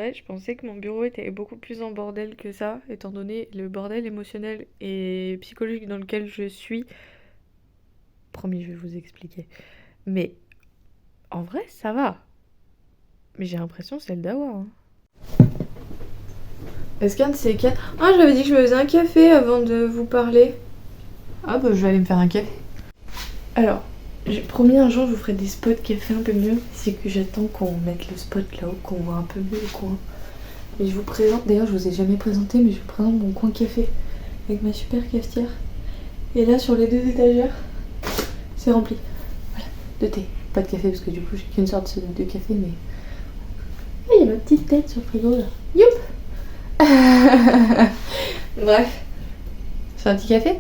vrai, je pensais que mon bureau était beaucoup plus en bordel que ça, étant donné le bordel émotionnel et psychologique dans lequel je suis. Promis, je vais vous expliquer. Mais en vrai, ça va. Mais j'ai l'impression que c'est le dawa, hein. Est-ce qu'un de ces quatre... Ah, j'avais dit que je me faisais un café avant de vous parler. Ah bah je vais aller me faire un café. Alors, j'ai promis un jour je vous ferai des spots café un peu mieux. C'est que j'attends qu'on mette le spot là-haut, qu'on voit un peu mieux le coin. Et je vous présente, d'ailleurs je vous ai jamais présenté, mais je vous présente mon coin café. Avec ma super cafetière. Et là sur les 2 étagères, c'est rempli. Voilà, de thé. Pas de café parce que du coup j'ai qu'une sorte de café, mais... Ah, il y a ma petite tête sur le frigo là. Youp. Bref. C'est un petit café?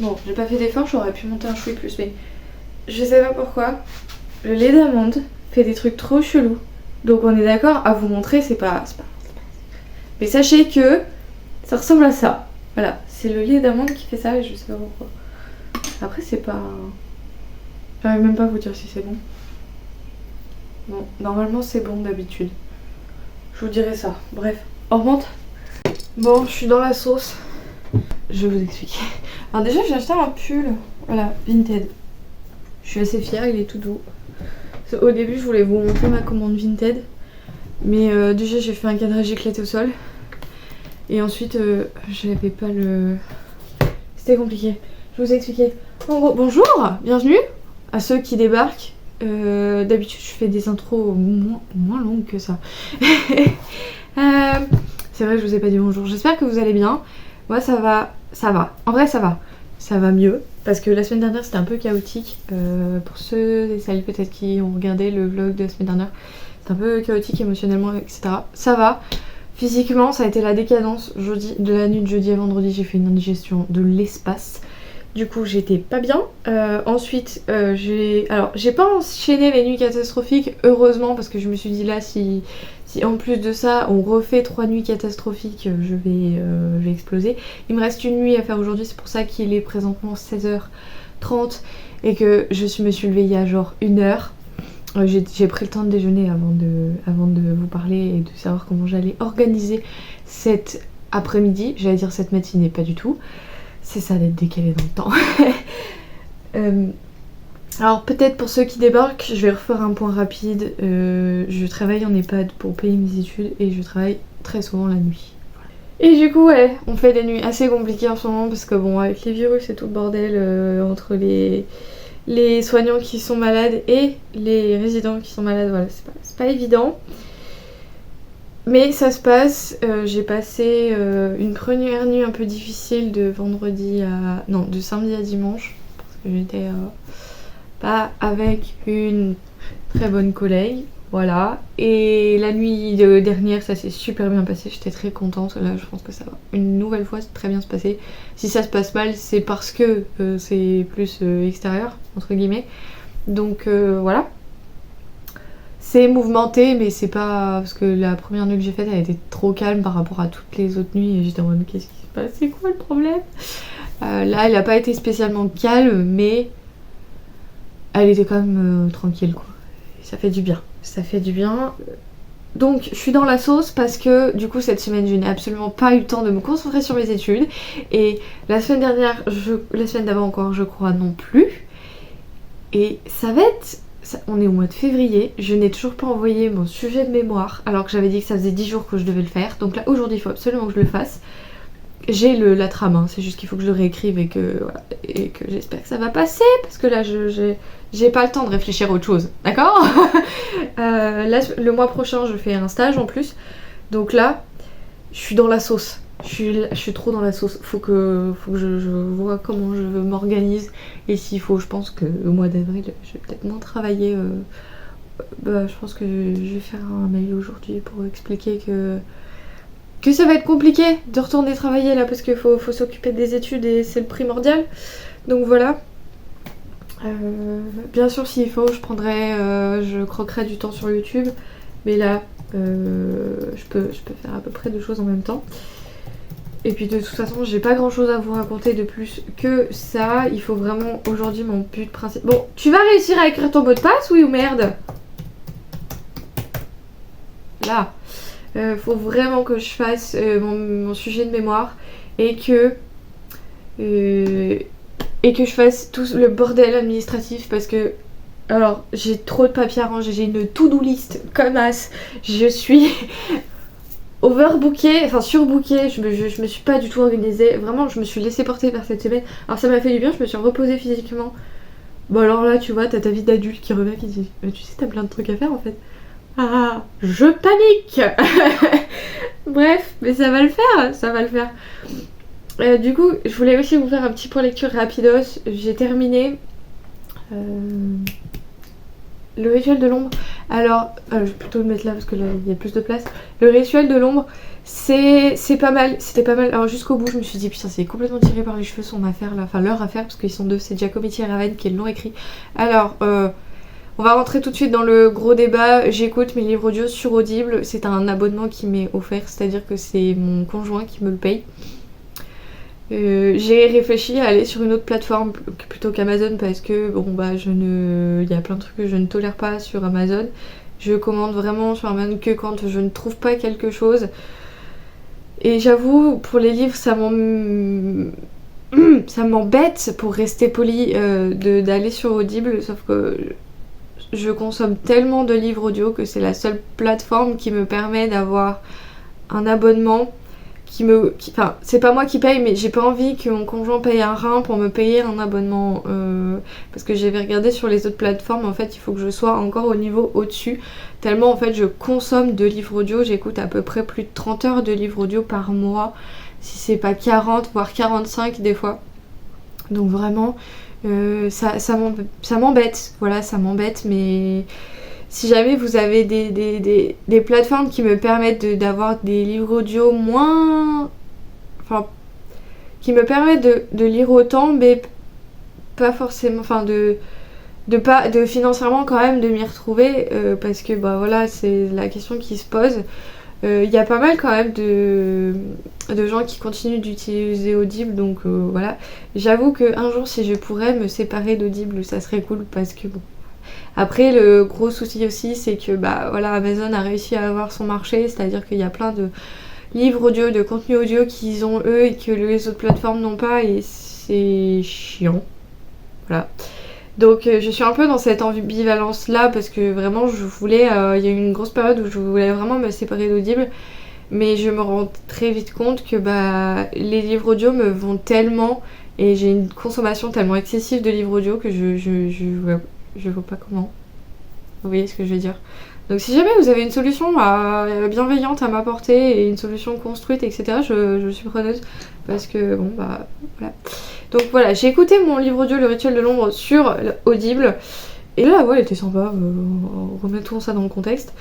Bon, j'ai pas fait d'effort, j'aurais pu monter un chouï plus, mais je sais pas pourquoi. Le lait d'amande fait des trucs trop chelous. Donc on est d'accord, à vous montrer, c'est pas... Mais sachez que ça ressemble à ça. Voilà, c'est le lait d'amande qui fait ça et je sais pas pourquoi. Après c'est pas... J'arrive même pas à vous dire si c'est bon. Bon, normalement c'est bon d'habitude. Je vous dirai ça. Bref, on remonte. Bon, je suis dans la sauce. Je vais vous expliquer. Alors déjà j'ai acheté un pull, voilà, Vinted. Je suis assez fière, il est tout doux. Au début je voulais vous montrer ma commande Vinted. Mais déjà j'ai fait un cadrage éclaté au sol. Et ensuite j'avais pas le... C'était compliqué. Je vais vous expliquer. En gros, bonjour, bienvenue à ceux qui débarquent. D'habitude je fais des intros moins longues que ça. C'est vrai que je vous ai pas dit bonjour. J'espère que vous allez bien. Moi ça va. En vrai ça va. Ça va mieux. Parce que la semaine dernière c'était un peu chaotique. Pour ceux et celles peut-être qui ont regardé le vlog de la semaine dernière. C'était un peu chaotique émotionnellement, etc. Ça va. Physiquement ça a été la décadence. De la nuit de jeudi à vendredi j'ai fait une indigestion de l'espace. Du coup j'étais pas bien. Ensuite j'ai pas enchaîné les nuits catastrophiques, heureusement, parce que je me suis dit là si en plus de ça on refait 3 nuits catastrophiques, je vais exploser. Il me reste une nuit à faire aujourd'hui, c'est pour ça qu'il est présentement 16h30 et que me suis levée il y a genre 1 heure. J'ai pris le temps de déjeuner avant de vous parler et de savoir comment j'allais organiser cet après-midi. J'allais dire cette matinée, pas du tout. C'est ça d'être décalé dans le temps. Alors peut-être pour ceux qui débarquent, je vais refaire un point rapide. Je travaille en EHPAD pour payer mes études et je travaille très souvent la nuit. Et du coup ouais, on fait des nuits assez compliquées en ce moment parce que bon, avec les virus et tout le bordel, entre les soignants qui sont malades et les résidents qui sont malades, voilà, c'est pas évident. Mais ça se passe. J'ai passé une première nuit un peu difficile de de samedi à dimanche, parce que j'étais pas avec une très bonne collègue, voilà. Et la nuit dernière ça s'est super bien passé, j'étais très contente. Là je pense que ça va une nouvelle fois très bien se passer. Si ça se passe mal c'est parce que c'est plus extérieur entre guillemets. Donc voilà. C'est mouvementé, mais c'est pas... Parce que la première nuit que j'ai faite, elle était trop calme par rapport à toutes les autres nuits. Et j'étais en mode, qu'est-ce qui se passe? C'est quoi le problème? Là, elle a pas été spécialement calme, mais elle était quand même tranquille, quoi. Et ça fait du bien. Ça fait du bien. Donc, je suis dans la sauce parce que, du coup, cette semaine, je n'ai absolument pas eu le temps de me concentrer sur mes études. Et la semaine dernière, la semaine d'avant encore, je crois, non plus. Et ça va être... On est au mois de février, je n'ai toujours pas envoyé mon sujet de mémoire alors que j'avais dit que ça faisait 10 jours que je devais le faire. Donc là aujourd'hui il faut absolument que je le fasse. J'ai la trame, hein. C'est juste qu'il faut que je le réécrive et que j'espère que ça va passer parce que là j'ai pas le temps de réfléchir à autre chose, d'accord. Là le mois prochain je fais un stage en plus. Donc là je suis dans la sauce. Je suis trop dans la sauce. Faut que je vois comment je m'organise. Et s'il faut, je pense que au mois d'avril, je vais peut-être moins travailler. Je pense que je vais faire un mail aujourd'hui pour expliquer que ça va être compliqué de retourner travailler là parce qu'il faut s'occuper des études et c'est le primordial. Donc voilà. Bien sûr, s'il faut, je croquerai du temps sur YouTube. Mais là, je peux faire à peu près 2 choses en même temps. Et puis de toute façon, j'ai pas grand chose à vous raconter de plus que ça. Il faut vraiment aujourd'hui mon but principal. Bon, tu vas réussir à écrire ton mot de passe, oui ou merde? Là. Faut vraiment que je fasse mon sujet de mémoire et que je fasse tout le bordel administratif parce que alors j'ai trop de papiers à ranger, j'ai une to-do list comme as, je suis overbookée, enfin surbookée, je me suis pas du tout organisée, vraiment je me suis laissée porter par cette semaine. Alors ça m'a fait du bien, je me suis reposée physiquement. Bon alors là tu vois, t'as ta vie d'adulte qui revient qui dit tu sais t'as plein de trucs à faire en fait. Ah, je panique. Bref, mais ça va le faire, ça va le faire. Du coup, je voulais aussi vous faire un petit point lecture rapidos. J'ai terminé le rituel de l'ombre. Alors, je vais plutôt le mettre là parce que là il y a plus de place. Le rituel de l'ombre, c'est pas mal, c'était pas mal. Alors jusqu'au bout, je me suis dit putain, c'est complètement tiré par les cheveux son affaire là, enfin leur affaire parce qu'ils sont deux, c'est Giacometti et Raven qui l'ont écrit. Alors, on va rentrer tout de suite dans le gros débat. J'écoute mes livres audio sur Audible. C'est un abonnement qui m'est offert, c'est-à-dire que c'est mon conjoint qui me le paye. J'ai réfléchi à aller sur une autre plateforme plutôt qu'Amazon parce que bon bah il y a plein de trucs que je ne tolère pas sur Amazon. Je commande vraiment sur Amazon que quand je ne trouve pas quelque chose. Et j'avoue, pour les livres, ça m'embête, pour rester poli, d'aller sur Audible, sauf que je consomme tellement de livres audio que c'est la seule plateforme qui me permet d'avoir un abonnement enfin, c'est pas moi qui paye, mais j'ai pas envie que mon conjoint paye un rein pour me payer un abonnement. Parce que j'avais regardé sur les autres plateformes, en fait, il faut que je sois encore au niveau au-dessus. Tellement, en fait, je consomme de livres audio. J'écoute à peu près plus de 30 heures de livres audio par mois. Si c'est pas 40, voire 45 des fois. Donc vraiment, ça m'embête. Voilà, ça m'embête, mais si jamais vous avez des plateformes qui me permettent d'avoir des livres audio moins... Enfin, qui me permettent de lire autant, mais pas forcément... Enfin, de financièrement quand même de m'y retrouver, parce que bah voilà, c'est la question qui se pose. Il y a pas mal quand même de gens qui continuent d'utiliser Audible, donc voilà. J'avoue qu'un jour, si je pourrais me séparer d'Audible, ça serait cool, parce que bon... Après, le gros souci aussi, c'est que bah voilà, Amazon a réussi à avoir son marché, c'est-à-dire qu'il y a plein de livres audio, de contenus audio qu'ils ont eux et que les autres plateformes n'ont pas, et c'est chiant. Voilà. Donc je suis un peu dans cette ambivalence là parce que vraiment je voulais, il y a eu une grosse période où je voulais vraiment me séparer d'Audible, mais je me rends très vite compte que bah les livres audio me vont tellement et j'ai une consommation tellement excessive de livres audio que je vois pas comment. Vous voyez ce que je veux dire? Donc si jamais vous avez une solution bienveillante à m'apporter et une solution construite, etc., je suis preneuse. Parce que bon bah voilà. Donc voilà, j'ai écouté mon livre audio Le Rituel de l'Ombre sur Audible. Et là ouais, elle était sympa, remettons ça dans le contexte.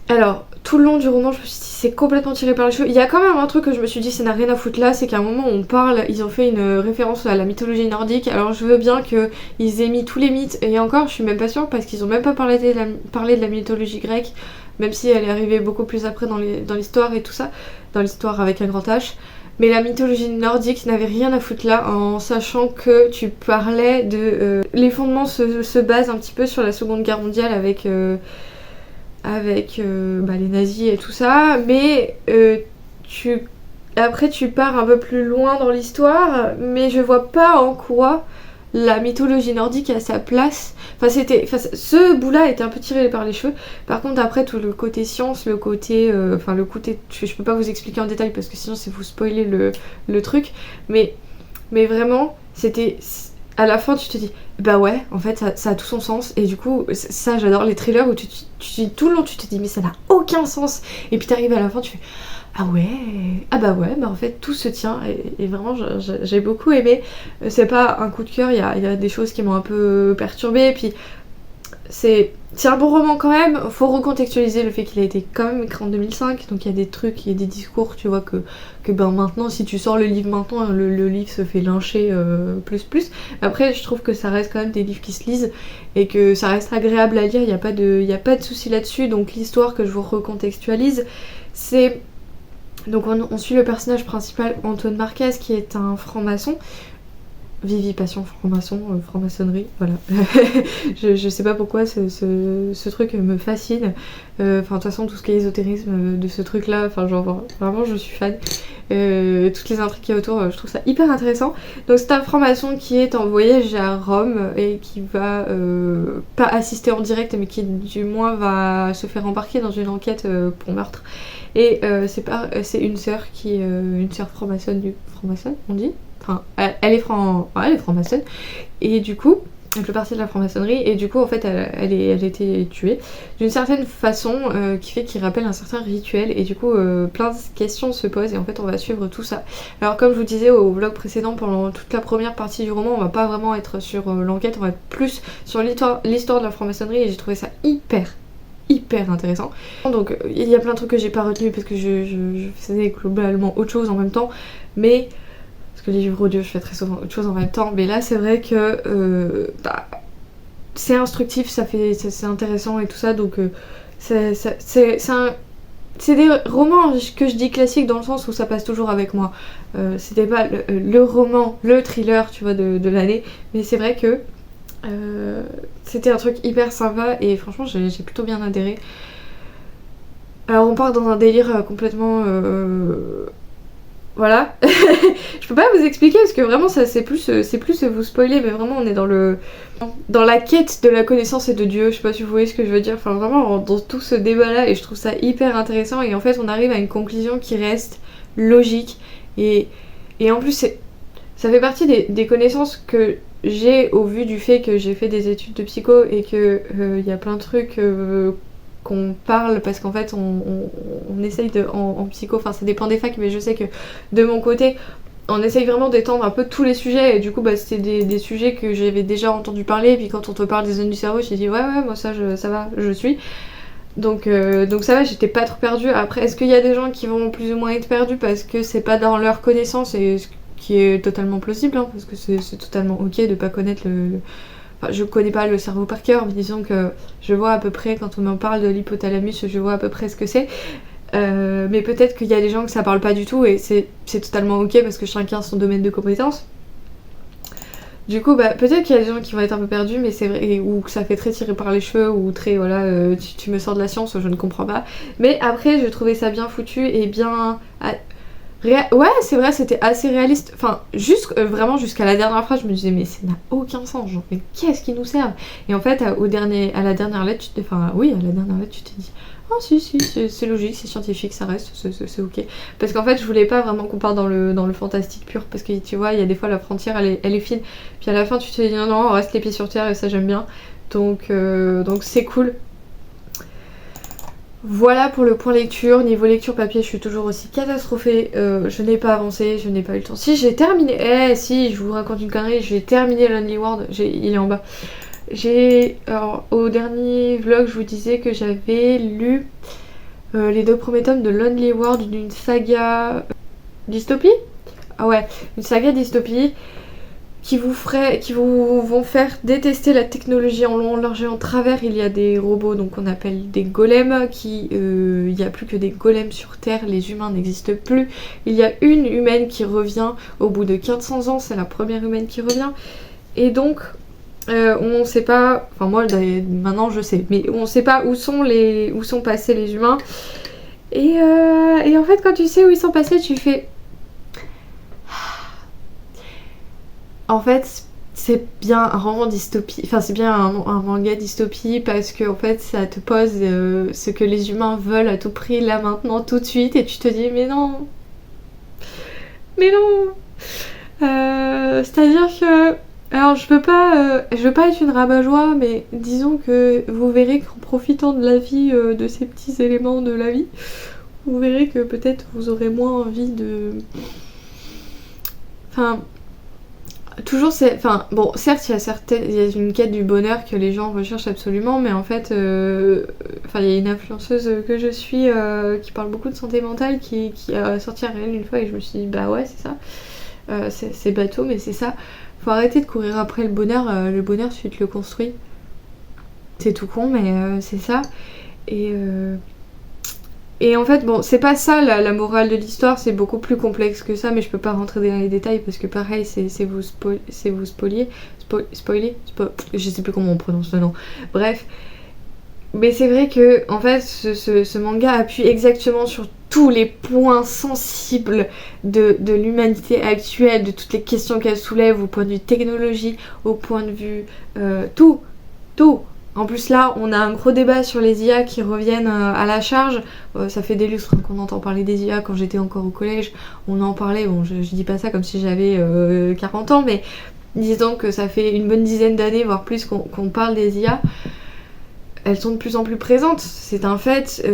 Alors, tout le long du roman, je me suis dit, c'est complètement tiré par les cheveux. Il y a quand même un truc que je me suis dit, ça n'a rien à foutre là, c'est qu'à un moment, on parle, ils ont fait une référence à la mythologie nordique. Alors, je veux bien qu'ils aient mis tous les mythes, et encore, je suis même pas sûre, parce qu'ils ont même pas parlé de la mythologie grecque, même si elle est arrivée beaucoup plus après dans l'histoire et tout ça, dans l'histoire avec un grand H. Mais la mythologie nordique n'avait rien à foutre là, en sachant que tu parlais de... les fondements se basent un petit peu sur la Seconde Guerre mondiale avec les nazis et tout ça, mais après tu pars un peu plus loin dans l'histoire, mais je vois pas en quoi la mythologie nordique a sa place. Ce bout-là était un peu tiré par les cheveux. Par contre après tout le côté science, le côté je peux pas vous expliquer en détail parce que sinon c'est vous spoiler le truc, mais vraiment c'était à la fin tu te dis bah ouais, en fait ça a tout son sens. Et du coup ça j'adore les thrillers où tout le long tu te dis mais ça n'a aucun sens, et puis t'arrives à la fin tu fais ah ouais, ah bah ouais, bah en fait tout se tient. Et vraiment j'ai beaucoup aimé. C'est pas un coup de cœur, il y a des choses qui m'ont un peu perturbée, et puis c'est un bon roman quand même. Faut recontextualiser le fait qu'il a été quand même écrit en 2005, donc il y a des trucs, il y a des discours, tu vois, que ben maintenant, si tu sors le livre maintenant, le livre se fait lyncher plus. Après, je trouve que ça reste quand même des livres qui se lisent, et que ça reste agréable à lire, il n'y a pas de souci là-dessus. Donc l'histoire que je vous recontextualise, c'est... Donc on suit le personnage principal, Antoine Marquez, qui est un franc-maçon. Vivi passion franc-maçon, franc-maçonnerie, voilà. je sais pas pourquoi ce truc me fascine. Enfin, de toute façon, tout ce qui est ésotérisme de ce truc-là, enfin, genre, vraiment, je suis fan. Toutes les intrigues qu'il y a autour, je trouve ça hyper intéressant. Donc, c'est un franc-maçon qui est en voyage à Rome et qui va pas assister en direct, mais qui, du moins, va se faire embarquer dans une enquête pour meurtre. Et c'est une sœur qui est une sœur franc-maçonne franc-maçonne, on dit. Enfin, elle est franc-maçonne, et du coup, elle fait partie de la franc-maçonnerie, et du coup, en fait, elle a été tuée d'une certaine façon qui fait qu'il rappelle un certain rituel, et du coup, plein de questions se posent, et en fait, on va suivre tout ça. Alors, comme je vous disais au vlog précédent, pendant toute la première partie du roman, on va pas vraiment être sur l'enquête, on va être plus sur l'histoire de la franc-maçonnerie, et j'ai trouvé ça hyper intéressant. Donc, il y a plein de trucs que j'ai pas retenus parce que je faisais globalement autre chose en même temps, mais... Parce que les livres audio, je fais très souvent autre chose en même temps. Mais là, c'est vrai que c'est instructif, c'est intéressant et tout ça. Donc, c'est des romans que je dis classiques dans le sens où ça passe toujours avec moi. C'était pas le roman, le thriller, tu vois, de l'année. Mais c'est vrai que c'était un truc hyper sympa et franchement, j'ai plutôt bien adhéré. Alors, on part dans un délire complètement... Voilà. Je peux pas vous expliquer parce que vraiment ça c'est plus vous spoiler, mais vraiment on est dans la quête de la connaissance et de Dieu. Je sais pas si vous voyez ce que je veux dire. Enfin vraiment dans tout ce débat là, et je trouve ça hyper intéressant, et en fait on arrive à une conclusion qui reste logique, et en plus ça fait partie des connaissances que j'ai au vu du fait que j'ai fait des études de psycho, et que y a plein de trucs qu'on parle, parce qu'en fait on essaye en psycho, enfin ça dépend des facs, mais je sais que de mon côté on essaye vraiment d'étendre un peu tous les sujets, et du coup c'était des sujets que j'avais déjà entendu parler, et puis quand on te parle des zones du cerveau, j'ai dit ouais moi ça va, je suis. Donc ça va, j'étais pas trop perdue. Après, est-ce qu'il y a des gens qui vont plus ou moins être perdus parce que c'est pas dans leur connaissance, et ce qui est totalement plausible, hein, parce que c'est totalement ok de pas connaître Enfin, je connais pas le cerveau par cœur, mais disons que je vois à peu près, quand on m'en parle de l'hypothalamus, je vois à peu près ce que c'est. Mais peut-être qu'il y a des gens que ça parle pas du tout, et c'est totalement ok parce que chacun a son domaine de compétence. Du coup, peut-être qu'il y a des gens qui vont être un peu perdus, mais c'est vrai, ou que ça fait très tiré par les cheveux, ou très voilà, tu me sors de la science, je ne comprends pas. Mais après, je trouvais ça bien foutu et bien. Ouais, c'est vrai, c'était assez réaliste. Enfin, vraiment jusqu'à la dernière phrase, je me disais, mais ça n'a aucun sens. Genre, mais qu'est-ce qui nous sert? Et en fait, à la dernière lettre, tu t'es dit, oh si, c'est logique, c'est scientifique, ça reste, c'est ok. Parce qu'en fait, je voulais pas vraiment qu'on parte dans le fantastique pur, parce que tu vois, il y a des fois la frontière, elle est fine. Puis à la fin, tu te dis, non, on reste les pieds sur terre, et ça, j'aime bien. Donc c'est cool. Voilà pour le point lecture. Niveau lecture papier, je suis toujours aussi catastrophée. Je n'ai pas avancé, je n'ai pas eu le temps. Si, j'ai terminé. Si, je vous raconte une connerie, j'ai terminé Lonely World. Il est en bas. Alors, au dernier vlog, je vous disais que j'avais lu les 2 premiers tomes de Lonely World, d'une saga dystopie. Ah ouais, une saga dystopie qui vous vont faire détester la technologie en long, en large et en travers. Il y a des robots, donc on appelle des golems, il n'y a plus que des golems sur Terre, les humains n'existent plus. Il y a une humaine qui revient au bout de 1500 ans, c'est la première humaine qui revient. Et donc, on sait pas, enfin moi maintenant je sais, mais on sait pas où sont passés les humains. Et en fait, quand tu sais où ils sont passés, tu fais... En fait, c'est bien un roman dystopie, enfin c'est bien un manga dystopie, parce que en fait ça te pose ce que les humains veulent à tout prix, là maintenant, tout de suite, et tu te dis mais non. C'est-à-dire que Alors je veux pas être une rabat-joie, mais disons que vous verrez qu'en profitant de la vie, de ces petits éléments de la vie, vous verrez que peut-être vous aurez moins envie de... Enfin... Toujours c'est... Enfin bon, certes il y a une quête du bonheur que les gens recherchent absolument, mais en fait... Enfin il y a une influenceuse que je suis qui parle beaucoup de santé mentale qui a sorti un réel une fois et je me suis dit bah ouais c'est ça. C'est bateau mais c'est ça. Faut arrêter de courir après le bonheur tu te le construis. C'est tout con mais c'est ça. Et en fait bon c'est pas ça la morale de l'histoire, c'est beaucoup plus complexe que ça mais je peux pas rentrer dans les détails parce que pareil c'est vous spoiler, je sais plus comment on prononce le nom. Bref. Mais c'est vrai que en fait ce manga appuie exactement sur tous les points sensibles de l'humanité actuelle, de toutes les questions qu'elle soulève au point de vue technologie, au point de vue tout. En plus là on a un gros débat sur les IA qui reviennent à la charge. Ça fait des lustres qu'on entend parler des IA. Quand j'étais encore au collège on en parlait, bon je dis pas ça comme si j'avais 40 ans mais disons que ça fait une bonne dizaine d'années voire plus qu'on parle des IA. Elles sont de plus en plus présentes, c'est un fait.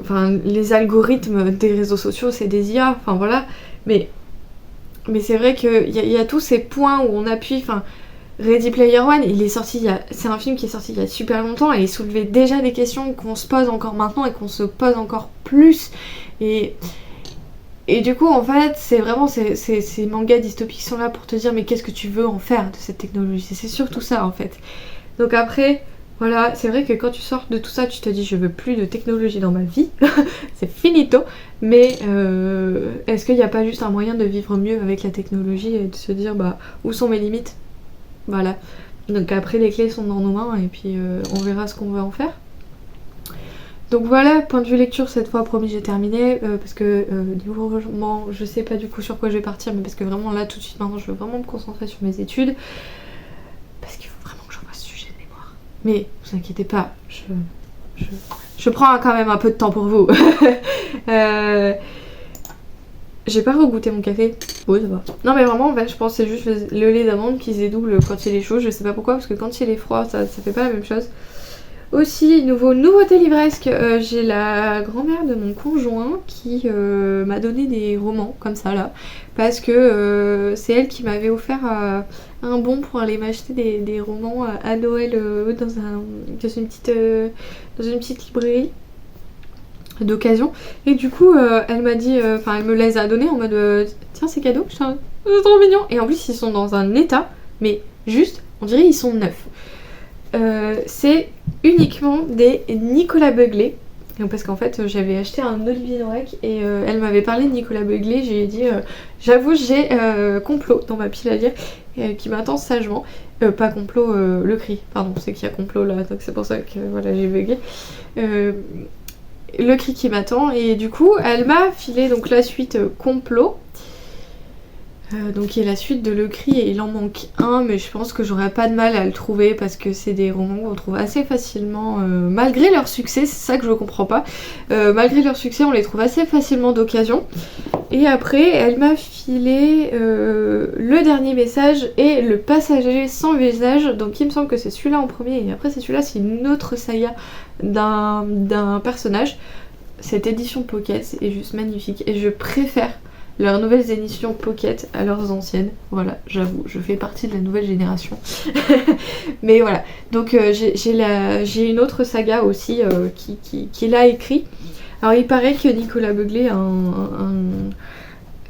Enfin, les algorithmes des réseaux sociaux, c'est des IA, enfin voilà. Mais c'est vrai qu'il y a tous ces points où on appuie. Enfin, Ready Player One, c'est un film qui est sorti il y a super longtemps et il soulevait déjà des questions qu'on se pose encore maintenant et qu'on se pose encore plus. Et du coup, en fait, c'est vraiment ces mangas dystopiques sont là pour te dire mais qu'est-ce que tu veux en faire de cette technologie. C'est surtout ça en fait. Donc après... Voilà, c'est vrai que quand tu sors de tout ça, tu te dis je veux plus de technologie dans ma vie, c'est finito, mais est-ce qu'il n'y a pas juste un moyen de vivre mieux avec la technologie et de se dire bah où sont mes limites? Voilà, donc après les clés sont dans nos mains et puis on verra ce qu'on veut en faire. Donc voilà, point de vue lecture cette fois, promis j'ai terminé, parce que niveau logement, je sais pas du coup sur quoi je vais partir, mais parce que vraiment là tout de suite maintenant je veux vraiment me concentrer sur mes études, parce qu'il faut vraiment que je refasse ce sujet de mémoire. Mais vous inquiétez pas, je prends quand même un peu de temps pour vous. J'ai pas regoûté mon café. Oui, ça va. Non, mais vraiment, en fait, je pense que c'est juste le lait d'amande qui se dédouble quand il est chaud. Je sais pas pourquoi, parce que quand il est froid, ça fait pas la même chose. Aussi, nouveauté livresque, j'ai la grand-mère de mon conjoint qui m'a donné des romans comme ça là, parce que c'est elle qui m'avait offert un bon pour aller m'acheter des romans à Noël dans une petite librairie d'occasion. Et du coup, elle m'a dit, elle me les a donnés en mode tiens, c'est cadeau, c'est trop mignon. Et en plus, ils sont dans un état, mais juste, on dirait ils sont neufs. C'est uniquement des Nicolas Beuglet. Parce qu'en fait j'avais acheté un Olivier Norek et elle m'avait parlé de Nicolas Beuglet. J'ai dit j'avoue j'ai complot dans ma pile à lire qui m'attend sagement. Pas complot, le cri, pardon, c'est qu'il y a complot là, donc c'est pour ça que voilà j'ai bugué. Le cri qui m'attend et du coup elle m'a filé donc la suite complot. Donc qui est la suite de Le Cri et il en manque un mais je pense que j'aurais pas de mal à le trouver parce que c'est des romans qu'on trouve assez facilement malgré leur succès, c'est ça que je comprends pas. Malgré leur succès on les trouve assez facilement d'occasion. Et après elle m'a filé Le Dernier Message et Le Passager sans visage, donc il me semble que c'est celui-là en premier et après c'est celui-là, c'est une autre saga d'un personnage. Cette édition Pocket est juste magnifique et je préfère leurs nouvelles éditions Pocket à leurs anciennes. Voilà, j'avoue, je fais partie de la nouvelle génération. Mais voilà, donc j'ai une autre saga aussi qui l'a écrit. Alors il paraît que Nicolas Beuglet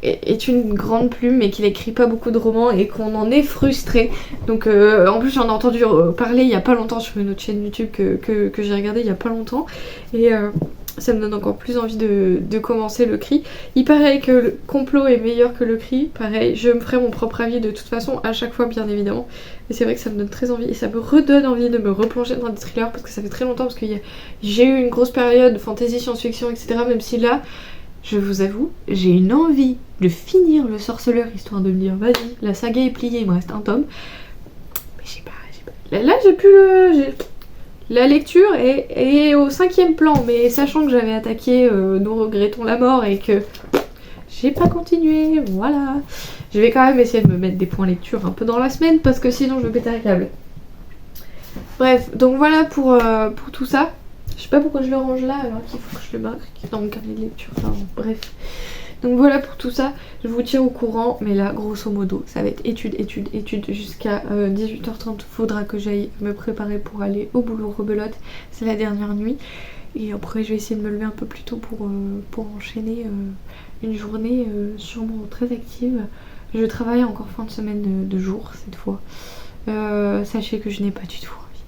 est une grande plume mais qu'il écrit pas beaucoup de romans et qu'on en est frustré. Donc en plus j'en ai entendu parler il y a pas longtemps sur une autre chaîne YouTube que j'ai regardé il y a pas longtemps. Et ça me donne encore plus envie de commencer Le Cri. Il paraît que le complot est meilleur que Le Cri. Pareil, je me ferai mon propre avis de toute façon à chaque fois bien évidemment. Mais c'est vrai que ça me donne très envie et ça me redonne envie de me replonger dans des thrillers parce que ça fait très longtemps, parce que j'ai eu une grosse période de fantasy, science-fiction, etc. Même si là, je vous avoue, j'ai une envie de finir Le Sorceleur histoire de me dire vas-y, la saga est pliée, il me reste un tome. Mais j'ai pas. Là j'ai plus le... La lecture est au 5e plan, mais sachant que j'avais attaqué Nous regrettons la mort et que j'ai pas continué, voilà. Je vais quand même essayer de me mettre des points lecture un peu dans la semaine parce que sinon je vais péter un câble. Bref, donc voilà pour tout ça. Je sais pas pourquoi je le range là alors qu'il faut que je le marque dans mon carnet de lecture. Enfin, bref. Donc voilà pour tout ça. Je vous tiens au courant. Mais là, grosso modo, ça va être étude jusqu'à 18h30. Faudra que j'aille me préparer pour aller au boulot rebelote. C'est la dernière nuit. Et après, je vais essayer de me lever un peu plus tôt pour enchaîner une journée sûrement très active. Je travaille encore fin de semaine de jour cette fois. Sachez que je n'ai pas du tout envie.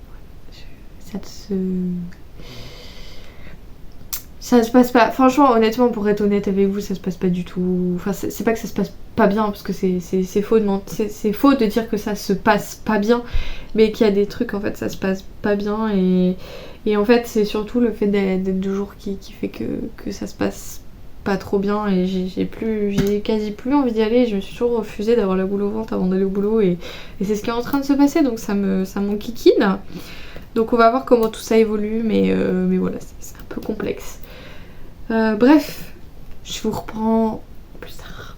Ça se passe pas. Franchement, honnêtement, pour être honnête avec vous, ça se passe pas du tout. Enfin, c'est pas que ça se passe pas bien, parce que c'est faux c'est faux de dire que ça se passe pas bien, mais qu'il y a des trucs en fait, ça se passe pas bien et en fait, c'est surtout le fait d'être 2 jours qui fait que ça se passe pas trop bien et j'ai quasi plus envie d'y aller. Je me suis toujours refusée d'avoir la boule au ventre avant d'aller au boulot et c'est ce qui est en train de se passer, donc ça m'enquiquine. Donc on va voir comment tout ça évolue, mais voilà, c'est un peu complexe. Bref, je vous reprends plus tard.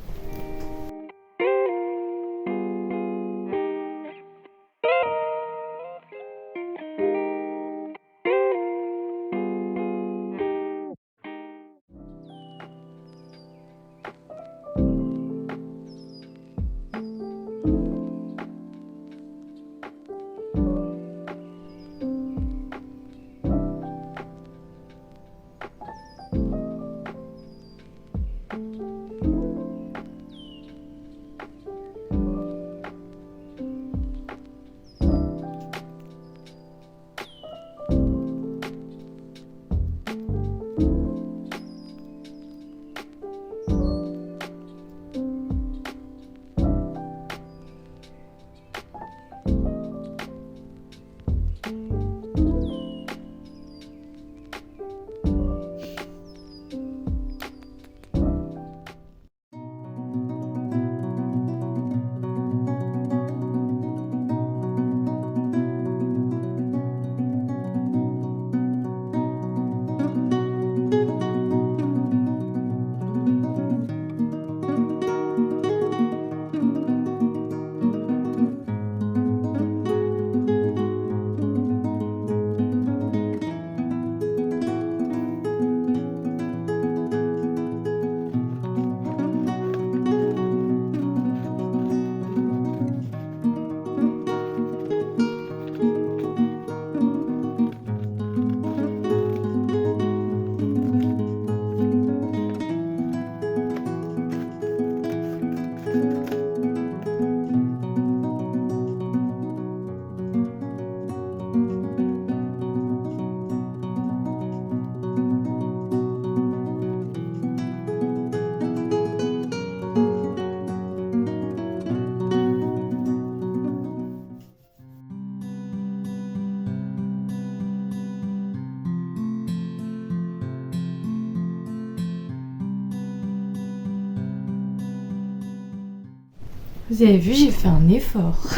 Vous avez vu, j'ai fait un effort.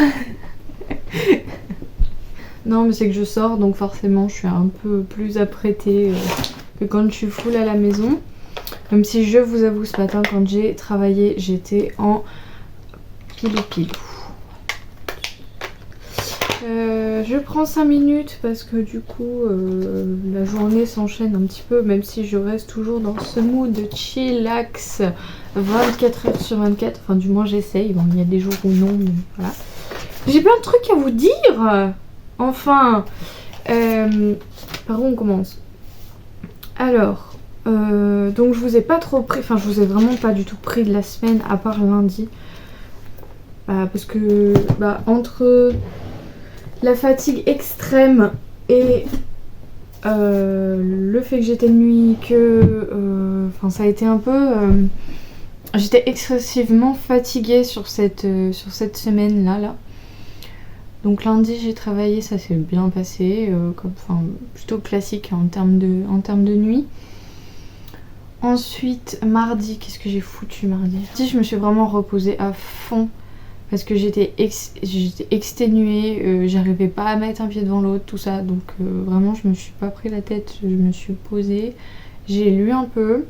Non, mais c'est que je sors, donc forcément, je suis un peu plus apprêtée que quand je suis full à la maison. Même si je vous avoue, ce matin, quand j'ai travaillé, j'étais en pilou-pilou. Je prends 5 minutes parce que du coup, la journée s'enchaîne un petit peu, même si je reste toujours dans ce mood de chillax 24h/24. Enfin, du moins, j'essaye. Bon, il y a des jours où non, mais voilà. J'ai plein de trucs à vous dire. Enfin, par où on commence? Alors, donc je vous ai pas trop pris, enfin je vous ai vraiment pas du tout pris de la semaine à part lundi. Parce que entre la fatigue extrême et le fait que j'étais de nuit, que ça a été un peu... j'étais excessivement fatiguée sur cette semaine là. Donc lundi j'ai travaillé, ça s'est bien passé, plutôt classique en termes de nuit. Ensuite mardi, qu'est-ce que j'ai foutu mardi? Mardi je me suis vraiment reposée à fond parce que j'étais exténuée, j'arrivais pas à mettre un pied devant l'autre, tout ça. Donc vraiment je me suis pas pris la tête, je me suis posée, j'ai lu un peu.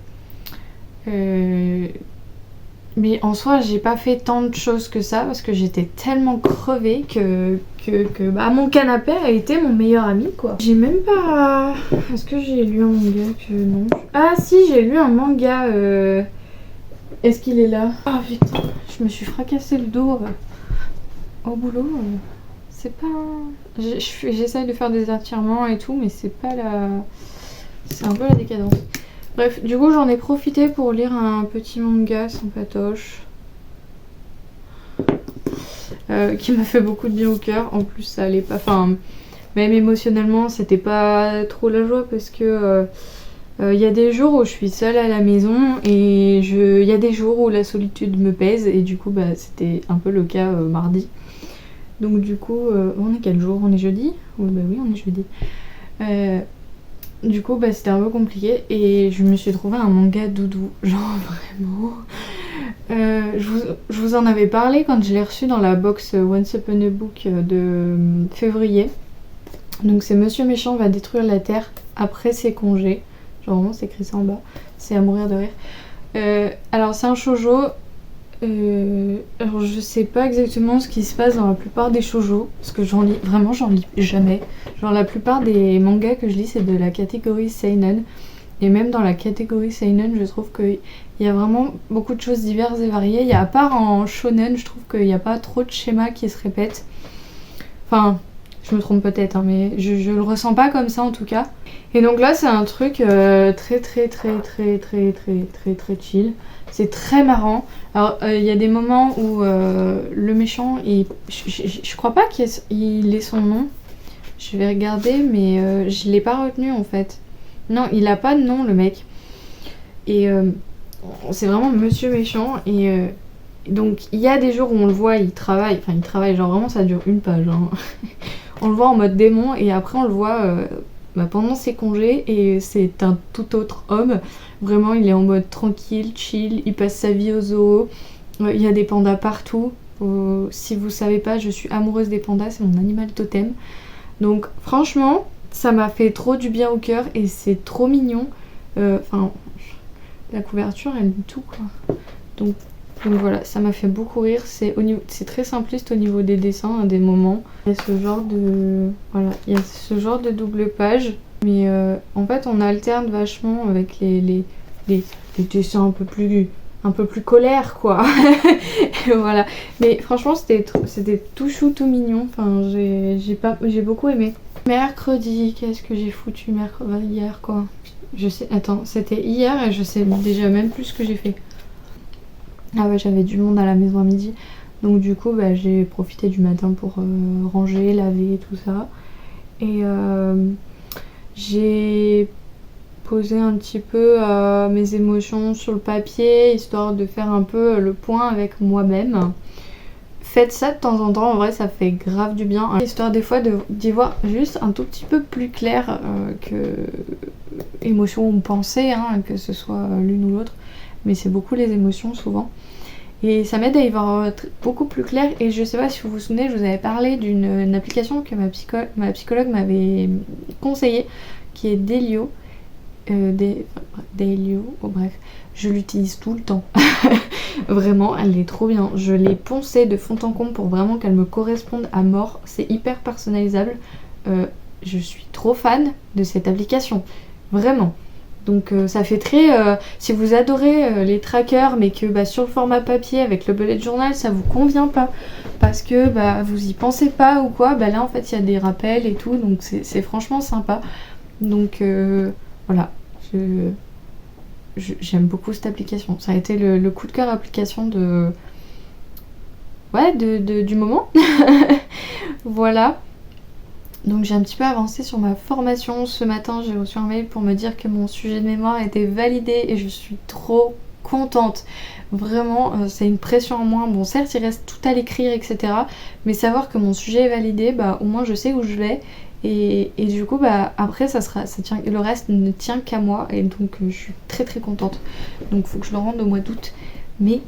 Mais en soi, j'ai pas fait tant de choses que ça parce que j'étais tellement crevée que bah, mon canapé a été mon meilleur ami quoi. J'ai même pas... Est-ce que j'ai lu un manga que non? Ah si, j'ai lu un manga. Est-ce qu'il est là? Ah putain, je me suis fracassé le dos au boulot. C'est pas... J'essaye de faire des étirements et tout, mais c'est pas la... C'est un peu la décadence. Bref, du coup j'en ai profité pour lire un petit manga sympatoche qui m'a fait beaucoup de bien au cœur. En plus ça allait pas... Enfin, même émotionnellement c'était pas trop la joie parce que y a des jours où je suis seule à la maison et il y a des jours où la solitude me pèse et du coup bah c'était un peu le cas mardi. Donc du coup, on est quel jour? On est jeudi? Oui bah oui on est jeudi. Du coup, bah, c'était un peu compliqué et je me suis trouvé un manga doudou, genre vraiment. Je vous en avais parlé quand je l'ai reçu dans la box Once Upon a Book de février. Donc c'est Monsieur Méchant va détruire la Terre après ses congés. Genre vraiment c'est écrit ça en bas, c'est à mourir de rire. Alors c'est un shoujo. Alors je sais pas exactement ce qui se passe dans la plupart des shoujo parce que j'en lis jamais. Genre la plupart des mangas que je lis c'est de la catégorie seinen et même dans la catégorie seinen je trouve qu'il y a vraiment beaucoup de choses diverses et variées. Il y a à part en shonen je trouve qu'il n'y a pas trop de schémas qui se répètent. Enfin je me trompe peut-être hein, mais je le ressens pas comme ça en tout cas. Et donc là c'est un truc très chill. C'est très marrant. Alors, il y a des moments où le méchant, je crois pas qu'il ait son nom. Je vais regarder, mais je l'ai pas retenu en fait. Non, il a pas de nom, le mec. Et c'est vraiment Monsieur Méchant. Et donc, il y a des jours où on le voit, il travaille. Enfin, il travaille, genre vraiment, ça dure une page. Hein. On le voit en mode démon, et après, on le voit pendant ses congés, et c'est un tout autre homme. Vraiment, il est en mode tranquille, chill, il passe sa vie au zoo. Il y a des pandas partout. Si vous savez pas, je suis amoureuse des pandas, c'est mon animal totem. Donc franchement, ça m'a fait trop du bien au cœur et c'est trop mignon. Enfin, la couverture, elle dit tout quoi. Donc voilà, ça m'a fait beaucoup rire. C'est très simpliste au niveau des dessins, à des moments. Il y a ce genre de... Voilà, il y a ce genre de double page. Mais en fait, on alterne vachement avec les dessins un peu plus colère quoi. Voilà. Mais franchement, c'était tout chou, tout mignon. Enfin, j'ai beaucoup aimé. Mercredi, qu'est-ce que j'ai foutu mercredi hier quoi? Je sais, attends, c'était hier et je sais déjà même plus ce que j'ai fait. Ah ouais, j'avais du monde à la maison à midi. Donc du coup, bah, j'ai profité du matin pour ranger, laver, tout ça. Et j'ai posé un petit peu mes émotions sur le papier, histoire de faire un peu le point avec moi-même. Faites ça de temps en temps, en vrai ça fait grave du bien. Histoire des fois d'y voir juste un tout petit peu plus clair que émotions ou pensées, hein, que ce soit l'une ou l'autre. Mais c'est beaucoup les émotions souvent. Et ça m'aide à y voir beaucoup plus clair. Et je sais pas si vous vous souvenez, je vous avais parlé d'une application que ma psychologue m'avait conseillée, qui est Delio. Delio, oh bref, je l'utilise tout le temps. Vraiment, elle est trop bien. Je l'ai poncée de fond en comble pour vraiment qu'elle me corresponde à mort. C'est hyper personnalisable. Je suis trop fan de cette application. Vraiment. Donc ça fait très... si vous adorez les trackers mais que bah, sur le format papier avec le bullet journal ça vous convient pas parce que bah, vous y pensez pas ou quoi, bah là en fait il y a des rappels et tout donc c'est franchement sympa. Donc voilà, j'aime beaucoup cette application. Ça a été le coup de cœur application du moment. Voilà. Donc j'ai un petit peu avancé sur ma formation. Ce matin j'ai reçu un mail pour me dire que mon sujet de mémoire était validé et je suis trop contente. Vraiment c'est une pression en moins. Bon certes il reste tout à l'écrire etc. Mais savoir que mon sujet est validé, bah au moins je sais où je vais. Et du coup bah après le reste ne tient qu'à moi et donc je suis très très contente. Donc faut que je le rende au mois d'août. Mais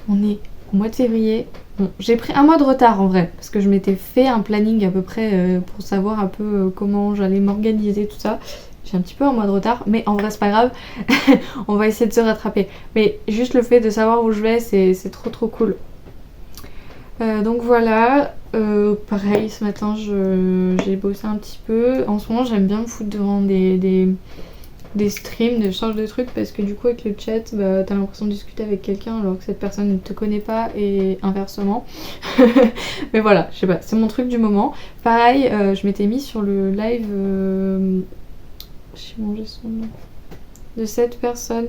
on est au mois de février. Bon, j'ai pris un mois de retard en vrai, parce que je m'étais fait un planning à peu près pour savoir un peu comment j'allais m'organiser, tout ça. j'ai un petit peu en mode retard, mais en vrai c'est pas grave, on va essayer de se rattraper. Mais juste le fait de savoir où je vais, c'est trop cool. Donc voilà, pareil ce matin j'ai bossé un petit peu. En ce moment j'aime bien me foutre devant des streams, des charges de trucs, parce que du coup avec le chat bah, t'as l'impression de discuter avec quelqu'un alors que cette personne ne te connaît pas et inversement. Mais voilà, je sais pas, c'est mon truc du moment. Pareil, je m'étais mis sur le live, j'ai mangé son nom, de cette personne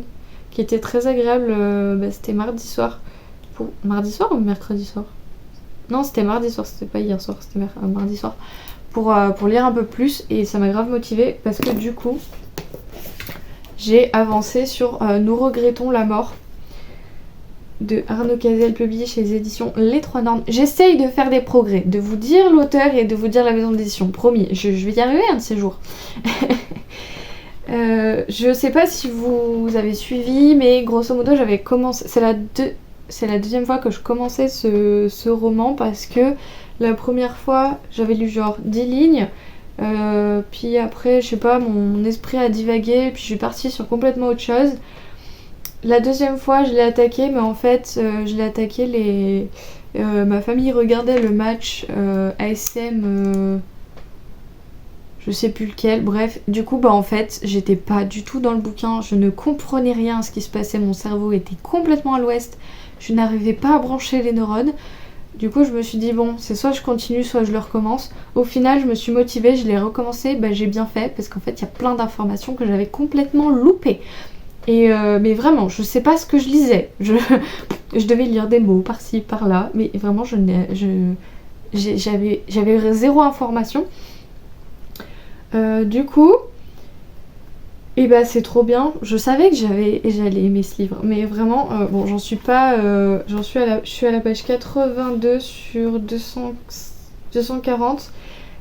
qui était très agréable, bah, c'était mardi soir. Mardi soir ou mercredi soir? Non, c'était mardi soir, c'était pas hier soir, c'était mardi soir. Pour lire un peu plus, et ça m'a grave motivée parce que du coup j'ai avancé sur Nous regrettons la mort de Arnaud Cazelle, publié chez les éditions Les Trois Normes. J'essaye de faire des progrès, de vous dire l'auteur et de vous dire la maison d'édition, promis, je vais y arriver un de ces jours. Je sais pas si vous avez suivi, mais grosso modo j'avais commencé, c'est la deuxième fois que je commençais ce roman, parce que la première fois j'avais lu genre 10 lignes, puis après je sais pas, mon esprit a divagué, puis je suis partie sur complètement autre chose. La deuxième fois je l'ai attaqué, mais en fait je l'ai attaqué ma famille regardait le match ASM, je sais plus lequel, bref, du coup bah en fait j'étais pas du tout dans le bouquin, je ne comprenais rien à ce qui se passait, mon cerveau était complètement à l'ouest, je n'arrivais pas à brancher les neurones. Du coup je me suis dit bon, c'est soit je continue, soit je le recommence. Au final je me suis motivée, je l'ai recommencé, bah j'ai bien fait, parce qu'en fait il y a plein d'informations que j'avais complètement loupées. Et mais vraiment, je sais pas ce que je lisais, je devais lire des mots par-ci, par-là, mais vraiment j'avais zéro information. Du coup, et bah c'est trop bien. Je savais que j'allais aimer ce livre, mais vraiment, bon, j'en suis pas, je suis à la page 82 sur 240.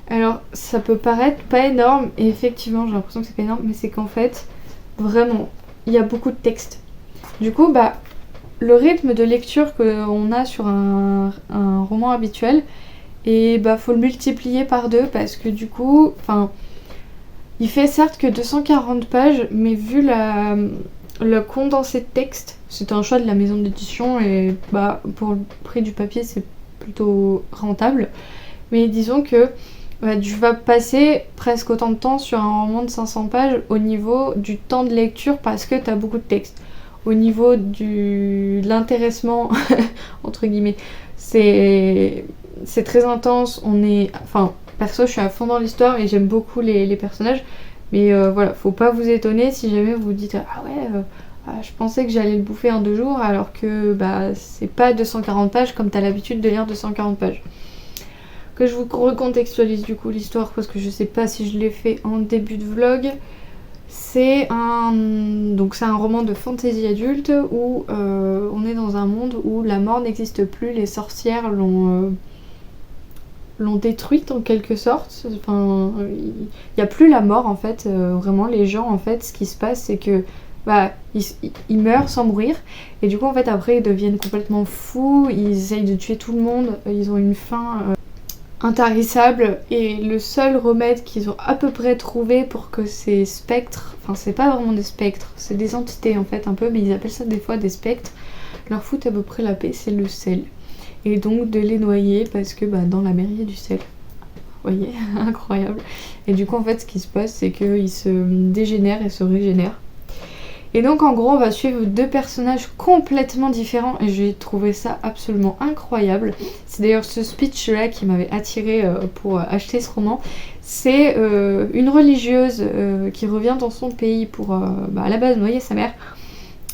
Alors ça peut paraître pas énorme, et effectivement j'ai l'impression que c'est pas énorme, mais c'est qu'en fait, vraiment, il y a beaucoup de texte. Du coup, bah le rythme de lecture qu'on a sur un roman habituel, et bah faut le multiplier par deux, parce que du coup, enfin, il fait certes que 240 pages, mais vu le condensé de texte, c'était un choix de la maison d'édition, et bah pour le prix du papier c'est plutôt rentable. Mais disons que bah, tu vas passer presque autant de temps sur un roman de 500 pages au niveau du temps de lecture, parce que t'as beaucoup de texte. Au niveau de l'intéressement, entre guillemets, c'est très intense. Enfin, perso, je suis à fond dans l'histoire et j'aime beaucoup les personnages. Mais voilà, faut pas vous étonner si jamais vous vous dites ah ouais, je pensais que j'allais le bouffer en 2 jours, alors que bah c'est pas 240 pages comme t'as l'habitude de lire 240 pages. Que je vous recontextualise du coup l'histoire, parce que je sais pas si je l'ai fait en début de vlog. C'est un roman de fantasy adulte où on est dans un monde où la mort n'existe plus, les sorcières l'ont détruite en quelque sorte. Enfin, il n'y a plus la mort en fait, vraiment les gens en fait, ce qui se passe c'est que bah, ils meurent sans mourir, et du coup en fait après ils deviennent complètement fous, ils essayent de tuer tout le monde, ils ont une faim intarissable, et le seul remède qu'ils ont à peu près trouvé pour que ces spectres, enfin c'est pas vraiment des spectres, c'est des entités en fait un peu, mais ils appellent ça des fois des spectres, leur foutent à peu près la paix, c'est le sel. Et donc de les noyer, parce que bah, dans la mer il y a du sel. Vous voyez, incroyable. Et du coup en fait ce qui se passe c'est qu'ils se dégénèrent et se régénèrent. Et donc en gros on va suivre 2 personnages complètement différents, et j'ai trouvé ça absolument incroyable. C'est d'ailleurs ce speech là qui m'avait attirée pour acheter ce roman. C'est une religieuse qui revient dans son pays pour à la base noyer sa mère,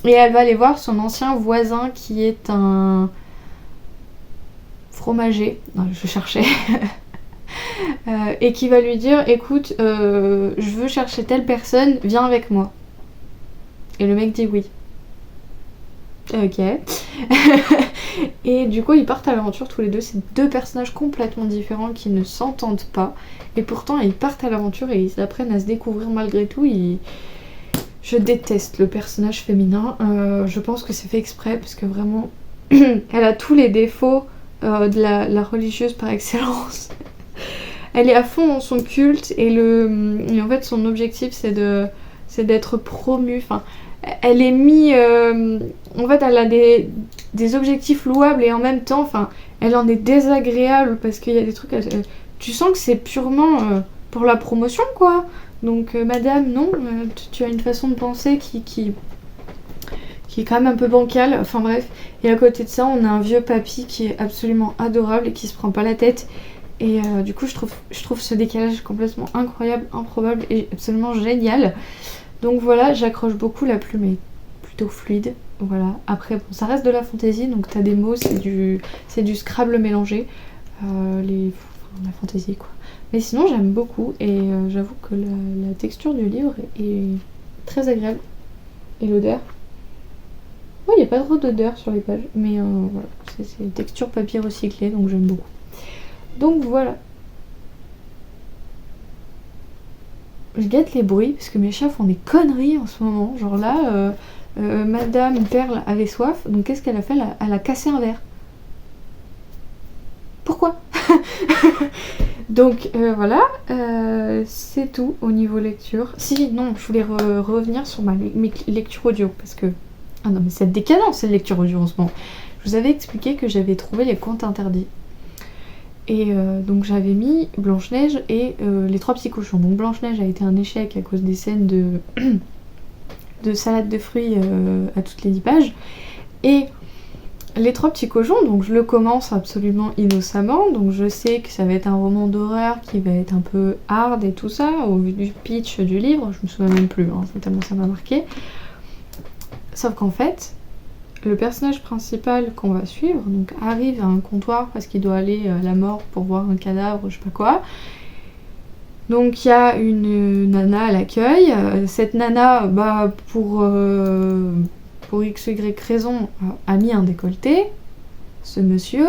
et elle va aller voir son ancien voisin qui est un fromager, non, je cherchais et qui va lui dire écoute, je veux chercher telle personne, viens avec moi. Et le mec dit oui. Ok. Et du coup ils partent à l'aventure tous les deux. C'est 2 personnages complètement différents qui ne s'entendent pas, et pourtant ils partent à l'aventure et ils apprennent à se découvrir malgré tout. Je déteste le personnage féminin, je pense que c'est fait exprès, parce que vraiment elle a tous les défauts de la religieuse par excellence. elle est à fond dans son culte et en fait son objectif c'est d'être promue. Enfin, elle est en fait elle a des objectifs louables et en même temps, enfin, elle en est désagréable parce qu'il y a des trucs, tu sens que c'est purement pour la promotion quoi. Donc madame, non, tu as une façon de penser qui est quand même un peu bancale, enfin bref. Et à côté de ça, on a un vieux papy qui est absolument adorable et qui se prend pas la tête. Et du coup, je trouve ce décalage complètement incroyable, improbable et absolument génial. Donc voilà, j'accroche beaucoup, la plume est plutôt fluide. Voilà. Après, bon, ça reste de la fantaisie, donc t'as des mots, c'est du Scrabble mélangé. La fantaisie quoi. Mais sinon, j'aime beaucoup et j'avoue que la texture du livre est très agréable. Et l'odeur. Ouais, il n'y a pas trop d'odeur sur les pages, mais voilà, c'est texture papier recyclé, donc j'aime beaucoup. Donc voilà. Je guette les bruits, parce que mes chats font des conneries en ce moment. Genre là, Madame Perle avait soif, donc qu'est-ce qu'elle a fait? Elle a cassé un verre. Pourquoi? Donc voilà, c'est tout au niveau lecture. Si, non, je voulais revenir sur mes lectures audio, parce que... Ah non mais c'est décadent cette lecture audio en ce moment. Je vous avais expliqué que j'avais trouvé les contes interdits. Et donc j'avais mis Blanche-Neige et les 3 petits cochons. Donc Blanche-Neige a été un échec à cause des scènes de salade de fruits à toutes les 10 pages. Et les 3 petits cochons, donc je le commence absolument innocemment. Donc je sais que ça va être un roman d'horreur qui va être un peu hard et tout ça, au vu du pitch du livre. Je me souviens même plus, hein, c'est tellement ça m'a marqué. Sauf qu'en fait, le personnage principal qu'on va suivre donc arrive à un comptoir parce qu'il doit aller à la mort pour voir un cadavre, je sais pas quoi. Donc il y a une nana à l'accueil. Cette nana, pour x ou y raison, a mis un décolleté. Ce monsieur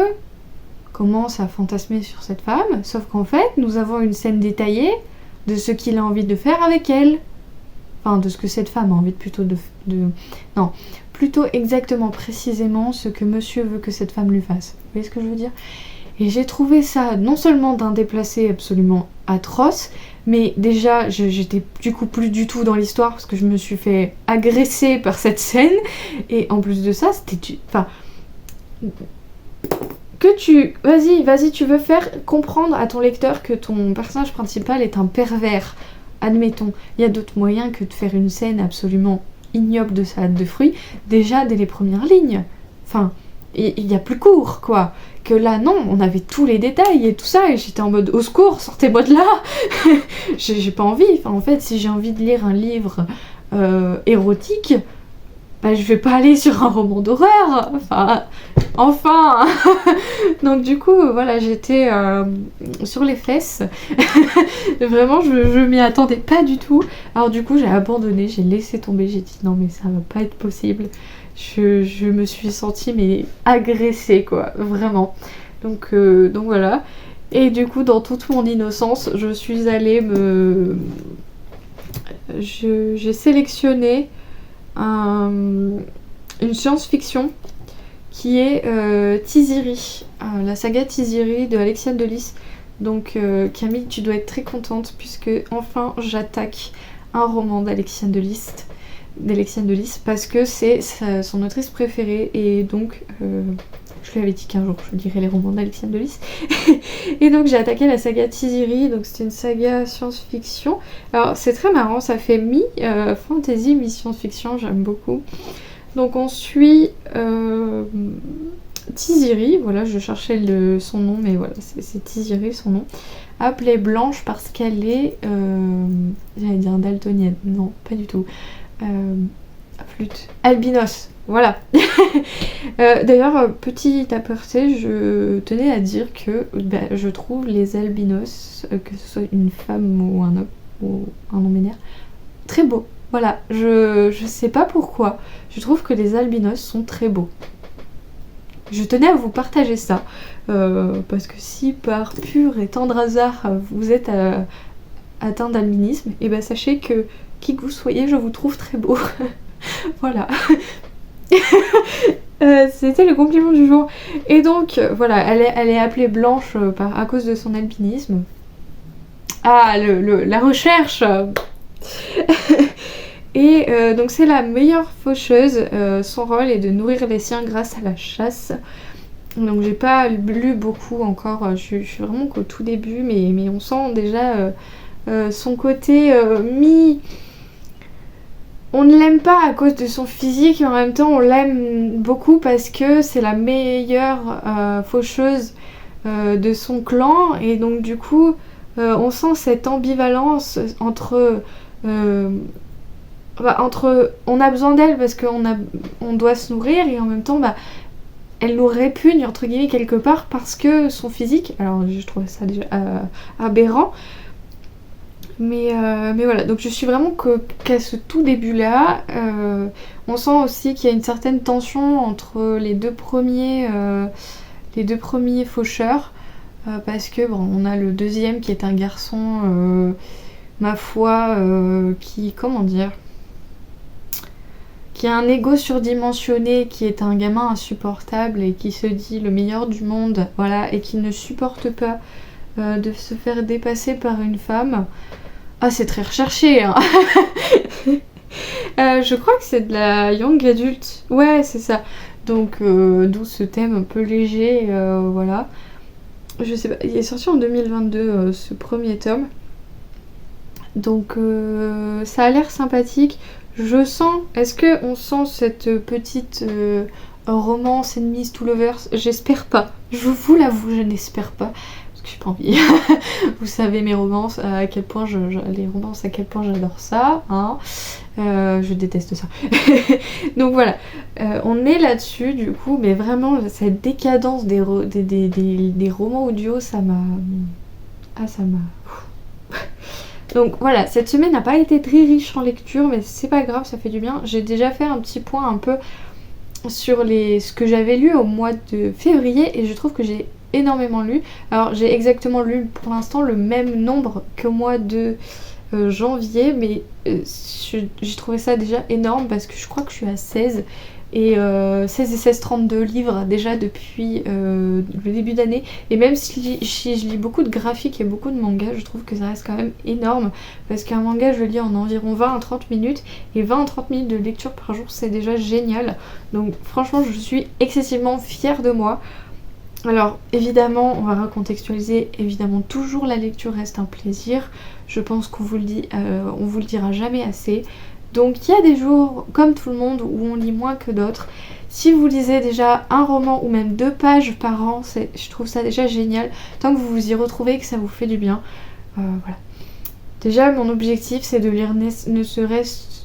commence à fantasmer sur cette femme, sauf qu'en fait, nous avons une scène détaillée de ce qu'il a envie de faire avec elle. Enfin, de ce que cette femme a envie Non, plutôt exactement précisément ce que monsieur veut que cette femme lui fasse. Vous voyez ce que je veux dire? Et j'ai trouvé ça non seulement d'un déplacé absolument atroce, mais déjà j'étais du coup plus du tout dans l'histoire parce que je me suis fait agresser par cette scène. Et en plus de ça, c'était... Enfin... Vas-y, tu veux faire comprendre à ton lecteur que ton personnage principal est un pervers. Admettons, il y a d'autres moyens que de faire une scène absolument ignoble de salade de fruits, déjà dès les premières lignes. Enfin, il y a plus court, quoi. Que là, non, on avait tous les détails et tout ça, et j'étais en mode, au secours, sortez-moi de là. J'ai pas envie. Enfin, en fait, si j'ai envie de lire un livre érotique, je vais pas aller sur un roman d'horreur. Enfin Donc du coup, voilà, j'étais sur les fesses. Vraiment, je m'y attendais pas du tout. Alors du coup, j'ai abandonné, j'ai laissé tomber, j'ai dit non mais ça va pas être possible. Je me suis sentie mais agressée quoi, vraiment. Donc voilà. Et du coup, dans toute mon innocence, je suis allée j'ai sélectionné une science-fiction qui est Tiziri, la saga Tiziri de Alexiane de Lys. Donc Camille, tu dois être très contente puisque enfin j'attaque un roman d'Alexiane de Lys parce que c'est son autrice préférée et donc je lui avais dit qu'un jour je lirais les romans d'Alexiane de Lys. Et donc j'ai attaqué la saga Tiziri, donc c'est une saga science-fiction. Alors c'est très marrant, ça fait mi-fantasy, mi-science-fiction, j'aime beaucoup. Donc on suit Tiziri, voilà, je cherchais son nom, mais voilà, c'est Tiziri son nom. Appelée Blanche parce qu'elle est, j'allais dire daltonienne, non, pas du tout. Flûte, albinos, voilà. D'ailleurs, petit aparté, je tenais à dire que je trouve les albinos, que ce soit une femme ou un homme, ou un non-binaire, très beaux. Voilà, je sais pas pourquoi, je trouve que les albinos sont très beaux. Je tenais à vous partager ça, parce que si par pur et tendre hasard vous êtes atteint d'albinisme, et ben sachez que qui que vous soyez, je vous trouve très beau. Voilà. C'était le compliment du jour. Et donc, voilà, elle est appelée Blanche à cause de son albinisme. Ah, la recherche. Et donc c'est la meilleure faucheuse, son rôle est de nourrir les siens grâce à la chasse. Donc j'ai pas lu beaucoup encore, je suis vraiment qu'au tout début, mais on sent déjà son côté mi... On ne l'aime pas à cause de son physique, mais en même temps on l'aime beaucoup parce que c'est la meilleure faucheuse de son clan, et donc du coup on sent cette ambivalence entre on a besoin d'elle parce on doit se nourrir, et en même temps elle nous répugne entre guillemets quelque part parce que son physique, alors je trouve ça déjà aberrant, mais voilà, donc je suis vraiment qu'à ce tout début là. On sent aussi qu'il y a une certaine tension entre les deux premiers faucheurs, parce que bon, on a le deuxième qui est un garçon, ma foi, qui, comment dire, qui a un ego surdimensionné, qui est un gamin insupportable et qui se dit le meilleur du monde, voilà, et qui ne supporte pas de se faire dépasser par une femme. Ah, c'est très recherché, hein. Je crois que c'est de la young adulte. Ouais, c'est ça. Donc, d'où ce thème un peu léger, voilà. Je sais pas, il est sorti en 2022, ce premier tome. Donc, ça a l'air sympathique. Je sens... Est-ce qu'on sent cette petite romance enemies to lovers? J'espère pas. Je vous l'avoue, je n'espère pas. Parce que j'ai pas envie. Vous savez mes romances, à quel point les romances, à quel point j'adore ça. Hein. Je déteste ça. Donc voilà. On est là-dessus du coup. Mais vraiment, cette décadence des romans audio, ça m'a... Ah, ça m'a... Donc voilà, cette semaine n'a pas été très riche en lecture, mais c'est pas grave, ça fait du bien. J'ai déjà fait un petit point un peu sur ce que j'avais lu au mois de février, et je trouve que j'ai énormément lu. Alors j'ai exactement lu pour l'instant le même nombre qu'au mois de janvier, mais j'ai trouvé ça déjà énorme parce que je crois que je suis à 16. Et 16 et 16, 32 livres déjà depuis le début d'année. Et même si je lis beaucoup de graphiques et beaucoup de mangas, je trouve que ça reste quand même énorme. Parce qu'un manga, je le lis en environ 20 à 30 minutes. Et 20 à 30 minutes de lecture par jour, c'est déjà génial. Donc franchement, je suis excessivement fière de moi. Alors évidemment, on va recontextualiser. Évidemment, toujours la lecture reste un plaisir. Je pense qu'on vous le dit, on vous le dira jamais assez. Donc il y a des jours, comme tout le monde, où on lit moins que d'autres. Si vous lisez déjà un roman ou même 2 pages par an, je trouve ça déjà génial. Tant que vous vous y retrouvez et que ça vous fait du bien. Voilà. Déjà, mon objectif, c'est de lire ne serait-ce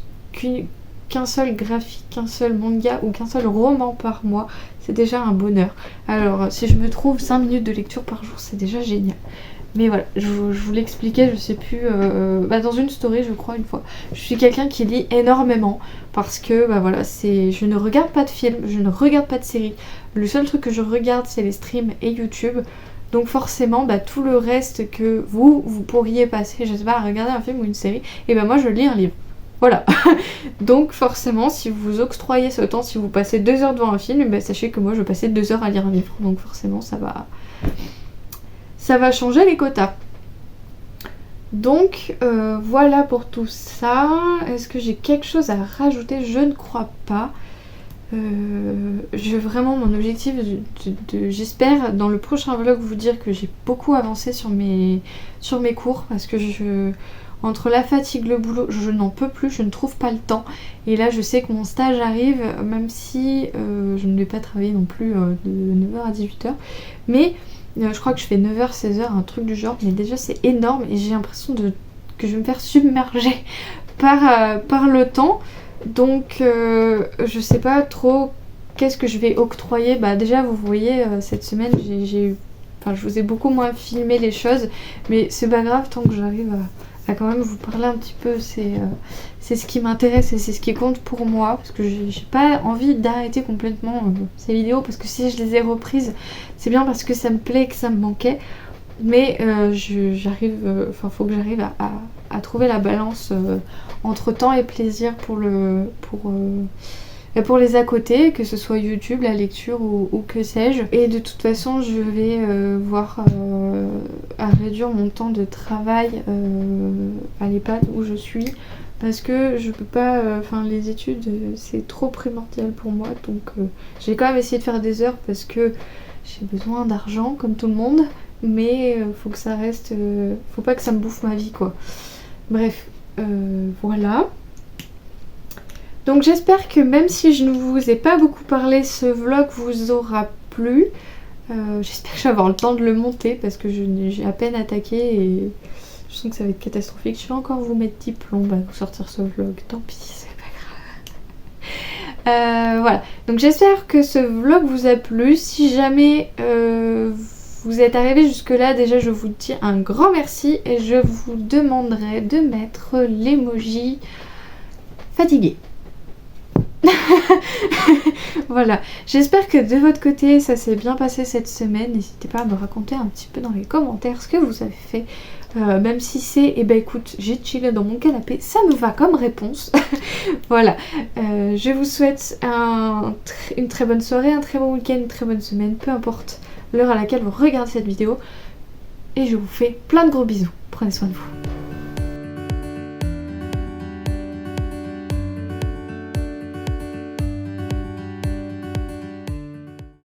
qu'un seul graphique, qu'un seul manga ou qu'un seul roman par mois. C'est déjà un bonheur. Alors, si je me trouve 5 minutes de lecture par jour, c'est déjà génial. Mais voilà, je vous l'expliquais, je sais plus, dans une story je crois une fois. Je suis quelqu'un qui lit énormément parce que voilà, je ne regarde pas de films, je ne regarde pas de séries. Le seul truc que je regarde c'est les streams et YouTube. Donc forcément tout le reste que vous pourriez passer, je sais pas, à regarder un film ou une série, et moi je lis un livre. Voilà. Donc forcément si vous octroyez ce temps, si vous passez 2 heures devant un film, sachez que moi je passais 2 heures à lire un livre. Donc forcément ça va changer les quotas. Donc voilà pour tout ça. Est-ce que j'ai quelque chose à rajouter? Je ne crois pas. Vraiment mon objectif, j'espère dans le prochain vlog vous dire que j'ai beaucoup avancé sur mes cours, parce que entre la fatigue, le boulot, je n'en peux plus, je ne trouve pas le temps. Et là je sais que mon stage arrive, même si je ne vais pas travailler non plus de 9h à 18h. Mais je crois que je fais 9h, 16h, un truc du genre, mais déjà c'est énorme et j'ai l'impression que je vais me faire submerger par le temps. Donc je sais pas trop qu'est-ce que je vais octroyer. Déjà vous voyez cette semaine je vous ai beaucoup moins filmé les choses, mais c'est pas grave tant que j'arrive à quand même vous parler un petit peu. C'est ce qui m'intéresse et c'est ce qui compte pour moi, parce que j'ai pas envie d'arrêter complètement ces vidéos, parce que si je les ai reprises c'est bien parce que ça me plaît et que ça me manquait, mais faut que j'arrive à trouver la balance entre temps et plaisir pour les à côté, que ce soit YouTube, la lecture ou que sais-je. Et de toute façon je vais voir à réduire mon temps de travail à l'EHPAD où je suis. Parce que je peux pas, les études c'est trop primordial pour moi, donc j'ai quand même essayé de faire des heures parce que j'ai besoin d'argent comme tout le monde, mais faut que ça reste, faut pas que ça me bouffe ma vie quoi. Bref, voilà. Donc j'espère que même si je ne vous ai pas beaucoup parlé, ce vlog vous aura plu. J'espère que je vais avoir le temps de le monter parce que j'ai à peine attaqué et je sens que ça va être catastrophique. Je vais encore vous mettre 10 plombs à vous sortir ce vlog, tant pis, c'est pas grave. Voilà, donc j'espère que ce vlog vous a plu. Si jamais vous êtes arrivé jusque là, déjà je vous dis un grand merci et je vous demanderai de mettre l'emoji fatigué. Voilà, j'espère que de votre côté ça s'est bien passé cette semaine. N'hésitez pas à me raconter un petit peu dans les commentaires ce que vous avez fait. Même si c'est, eh ben écoute, j'ai chillé dans mon canapé, ça me va comme réponse. Voilà, je vous souhaite une très bonne soirée, un très bon week-end, une très bonne semaine, peu importe l'heure à laquelle vous regardez cette vidéo. Et je vous fais plein de gros bisous. Prenez soin de vous.